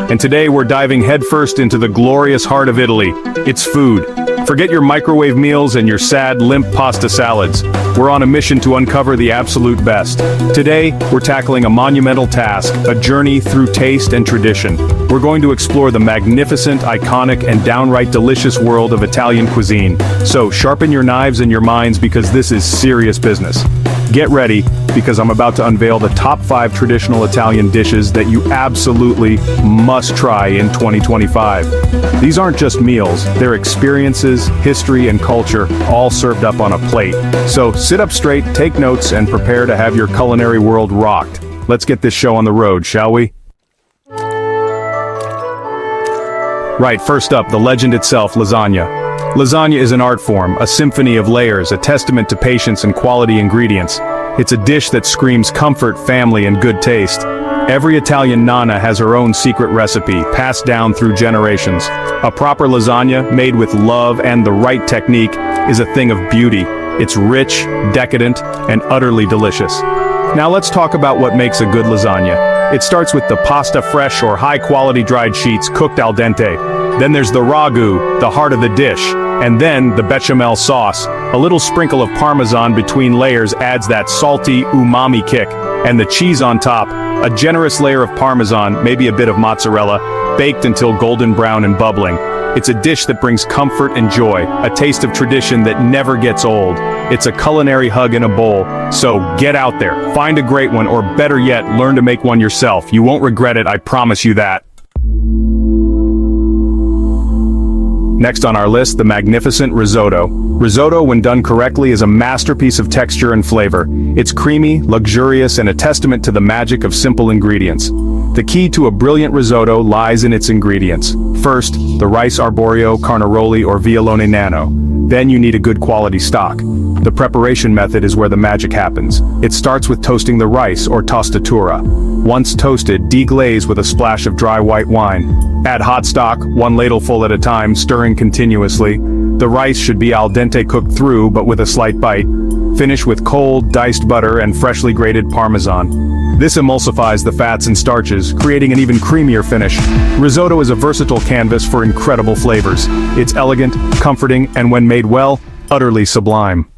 and today we're diving headfirst into the glorious heart of Italy. It's food. Forget your microwave meals and your sad, limp pasta salads. We're on a mission to uncover the absolute best. Today, we're tackling a monumental task, a journey through taste and tradition. We're going to explore the magnificent, iconic, and downright delicious world of Italian cuisine. So, sharpen your knives and your minds because this is serious business. Get ready, because I'm about to unveil the top 5 traditional Italian dishes that you absolutely must try in 2025. These aren't just meals, they're experiences, history, and culture, all served up on a plate. So sit up straight, take notes, and prepare to have your culinary world rocked. Let's get this show on the road, shall we? Right, first up, the legend itself, lasagna. Lasagna is an art form, a symphony of layers, a testament to patience and quality ingredients. It's a dish that screams comfort, family, and good taste. Every Italian nonna has her own secret recipe, passed down through generations. A proper lasagna, made with love and the right technique, is a thing of beauty. It's rich, decadent, and utterly delicious. Now let's talk about what makes a good lasagna. It starts with the pasta fresh or high-quality dried sheets cooked al dente. Then there's the ragu, the heart of the dish. And then the bechamel sauce. A little sprinkle of Parmesan between layers adds that salty, umami kick. And the cheese on top, a generous layer of Parmesan, maybe a bit of mozzarella, baked until golden brown and bubbling. It's a dish that brings comfort and joy, a taste of tradition that never gets old. It's a culinary hug in a bowl. So get out there, find a great one, or better yet, learn to make one yourself. You won't regret it, I promise you that. Next on our list, the magnificent risotto. Risotto, when done correctly, is a masterpiece of texture and flavor. It's creamy, luxurious, and a testament to the magic of simple ingredients. The key to a brilliant risotto lies in its ingredients. First, the rice arborio, carnaroli, or violone nano. Then you need a good quality stock. The preparation method is where the magic happens. It starts with toasting the rice, or tostatura. Once toasted, deglaze with a splash of dry white wine. Add hot stock, 1 ladleful at a time, stirring continuously. The rice should be al dente cooked through, but with a slight bite. Finish with cold, diced butter and freshly grated Parmesan. This emulsifies the fats and starches, creating an even creamier finish. Risotto is a versatile canvas for incredible flavors. It's elegant, comforting, and when made well, utterly sublime.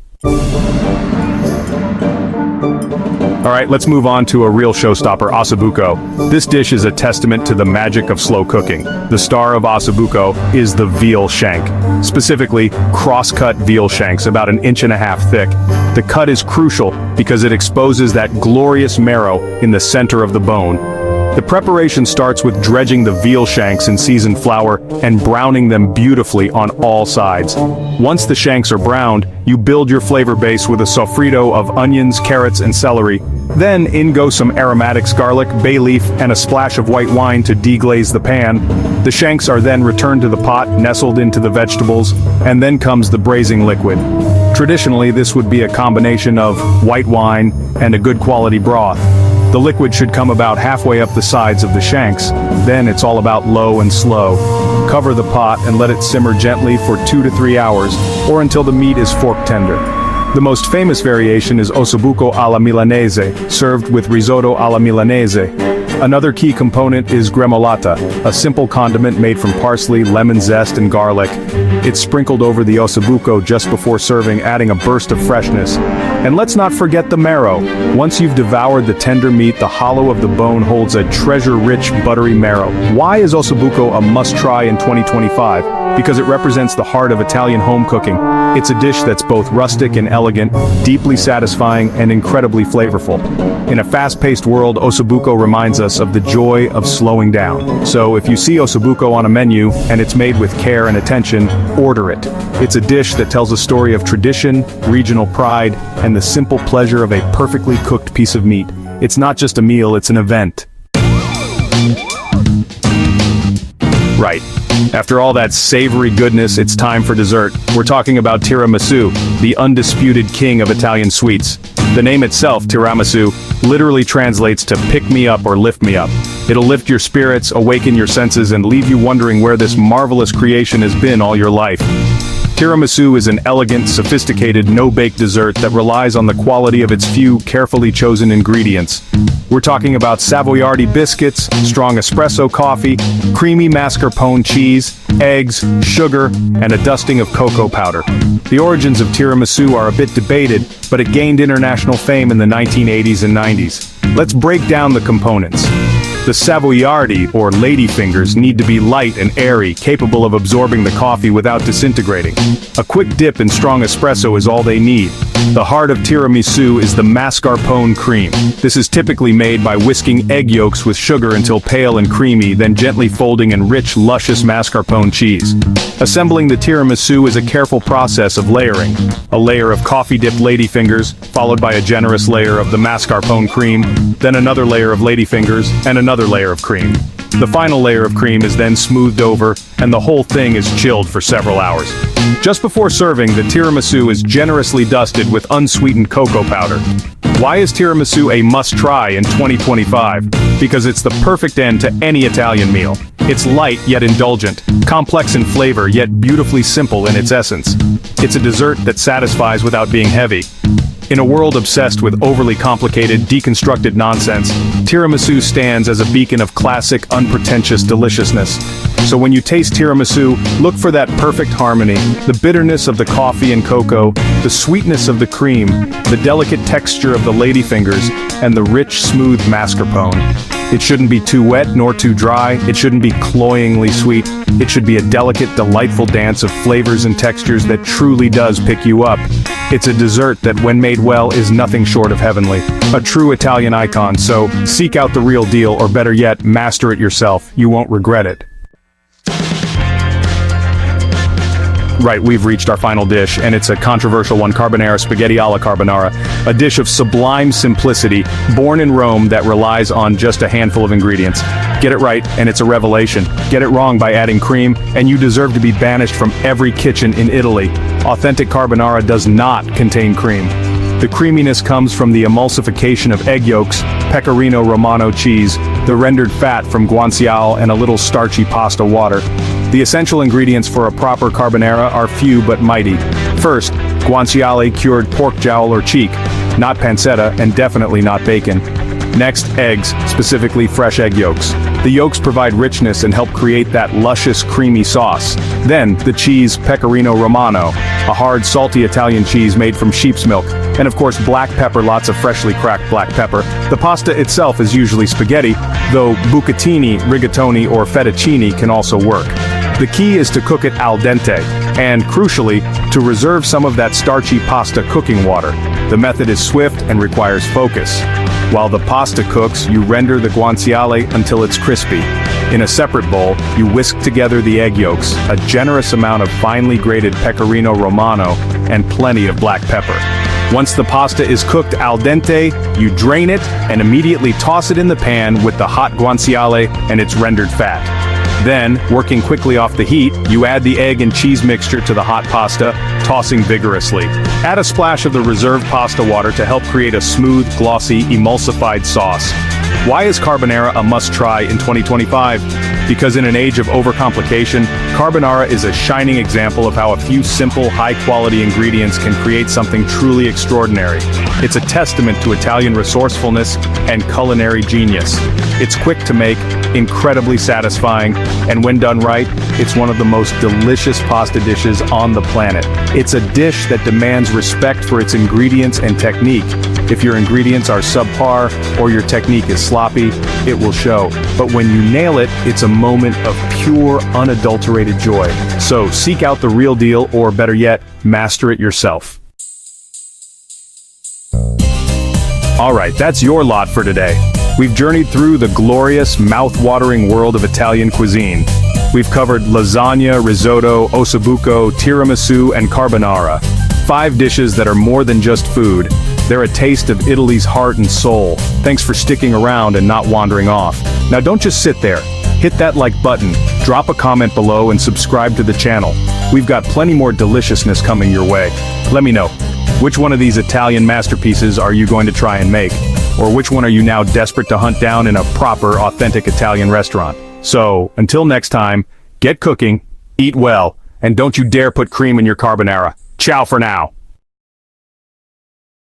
Alright, let's move on to a real showstopper, Asabuko. This dish is a testament to the magic of slow cooking. The star of Asabuko is the veal shank. Specifically, cross-cut veal shanks about 1.5 inches thick. The cut is crucial because it exposes that glorious marrow in the center of the bone. The preparation starts with dredging the veal shanks in seasoned flour and browning them beautifully on all sides. Once the shanks are browned, you build your flavor base with a sofrito of onions, carrots, and celery. Then in go some aromatics, garlic, bay leaf, and a splash of white wine to deglaze the pan. The shanks are then returned to the pot, nestled into the vegetables, and then comes the braising liquid. Traditionally, this would be a combination of white wine and a good quality broth. The liquid should come about halfway up the sides of the shanks. Then it's all about low and slow. Cover the pot and let it simmer gently for 2 to 3 hours, or until the meat is fork tender. The most famous variation is Asabuko alla Milanese, served with risotto alla Milanese. Another key component is gremolata, a simple condiment made from parsley, lemon zest, and garlic. It's sprinkled over the Asabuko just before serving, adding a burst of freshness. And let's not forget the marrow. Once you've devoured the tender meat, the hollow of the bone holds a treasure-rich, buttery marrow. Why is Asabuko a must-try in 2025? Because it represents the heart of Italian home cooking. It's a dish that's both rustic and elegant, deeply satisfying, and incredibly flavorful. In a fast-paced world, Asabuko reminds us of the joy of slowing down. So if you see Asabuko on a menu, and it's made with care and attention, order it. It's a dish that tells a story of tradition, regional pride, and the simple pleasure of a perfectly cooked piece of meat. It's not just a meal, it's an event. Right. After all that savory goodness, it's time for dessert. We're talking about tiramisu, the undisputed king of Italian sweets. The name itself, tiramisu, literally translates to pick me up or lift me up. It'll lift your spirits, awaken your senses, and leave you wondering where this marvelous creation has been all your life. Tiramisu is an elegant, sophisticated, no-bake dessert that relies on the quality of its few, carefully chosen ingredients. We're talking about Savoiardi biscuits, strong espresso coffee, creamy mascarpone cheese, eggs, sugar, and a dusting of cocoa powder. The origins of tiramisu are a bit debated, but it gained international fame in the 1980s and 90s. Let's break down the components. The Savoiardi, or ladyfingers, need to be light and airy, capable of absorbing the coffee without disintegrating. A quick dip in strong espresso is all they need. The heart of tiramisu is the mascarpone cream. This is typically made by whisking egg yolks with sugar until pale and creamy, then gently folding in rich, luscious mascarpone cheese. Assembling the tiramisu is a careful process of layering. A layer of coffee-dipped ladyfingers, followed by a generous layer of the mascarpone cream, then another layer of ladyfingers, and another layer of cream. The final layer of cream is then smoothed over, and the whole thing is chilled for several hours. Just before serving, the tiramisu is generously dusted with unsweetened cocoa powder. Why is tiramisu a must-try in 2025? Because it's the perfect end to any Italian meal. It's light yet indulgent, complex in flavor yet beautifully simple in its essence. It's a dessert that satisfies without being heavy. In a world obsessed with overly complicated, deconstructed nonsense, tiramisu stands as a beacon of classic, unpretentious deliciousness. So when you taste tiramisu, look for that perfect harmony, the bitterness of the coffee and cocoa, the sweetness of the cream, the delicate texture of the ladyfingers, and the rich, smooth mascarpone. It shouldn't be too wet nor too dry, it shouldn't be cloyingly sweet, it should be a delicate, delightful dance of flavors and textures that truly does pick you up. It's a dessert that, when made well, is nothing short of heavenly. A true Italian icon, so seek out the real deal, or better yet, master it yourself. You won't regret it. Right, we've reached our final dish, and it's a controversial one: carbonara spaghetti alla carbonara, a dish of sublime simplicity, born in Rome, that relies on just a handful of ingredients. Get it right, and it's a revelation. Get it wrong by adding cream, and you deserve to be banished from every kitchen in Italy. Authentic carbonara does not contain cream. The creaminess comes from the emulsification of egg yolks, pecorino romano cheese, the rendered fat from guanciale, and a little starchy pasta water. The essential ingredients for a proper carbonara are few but mighty. First, guanciale cured pork jowl or cheek, not pancetta, and definitely not bacon. Next, eggs, specifically fresh egg yolks. The yolks provide richness and help create that luscious, creamy sauce. Then, the cheese pecorino romano, a hard, salty Italian cheese made from sheep's milk. And of course, black pepper, lots of freshly cracked black pepper. The pasta itself is usually spaghetti, though bucatini, rigatoni, or fettuccine can also work. The key is to cook it al dente, and crucially, to reserve some of that starchy pasta cooking water. The method is swift and requires focus. While the pasta cooks, you render the guanciale until it's crispy. In a separate bowl, you whisk together the egg yolks, a generous amount of finely grated pecorino romano, and plenty of black pepper. Once the pasta is cooked al dente, you drain it and immediately toss it in the pan with the hot guanciale and its rendered fat. Then, working quickly off the heat, you add the egg and cheese mixture to the hot pasta, tossing vigorously. Add a splash of the reserved pasta water to help create a smooth, glossy, emulsified sauce. Why is carbonara a must-try in 2025? Because in an age of overcomplication, carbonara is a shining example of how a few simple, high-quality ingredients can create something truly extraordinary. It's a testament to Italian resourcefulness and culinary genius. It's quick to make, incredibly satisfying, and when done right, it's one of the most delicious pasta dishes on the planet. It's a dish that demands respect for its ingredients and technique. If your ingredients are subpar or your technique is sloppy, it will show. But when you nail it, it's a moment of pure, unadulterated joy. So seek out the real deal, or better yet, master it yourself. Alright, that's your lot for today. We've journeyed through the glorious, mouth-watering world of Italian cuisine. We've covered lasagna, risotto, Asabuko, tiramisu, and carbonara. 5 dishes that are more than just food. They're a taste of Italy's heart and soul. Thanks for sticking around and not wandering off. Now don't just sit there. Hit that like button, drop a comment below, and subscribe to the channel. We've got plenty more deliciousness coming your way. Let me know, which one of these Italian masterpieces are you going to try and make? Or which one are you now desperate to hunt down in a proper, authentic Italian restaurant? So, until next time, get cooking, eat well, And don't you dare put cream in your carbonara. Ciao for now.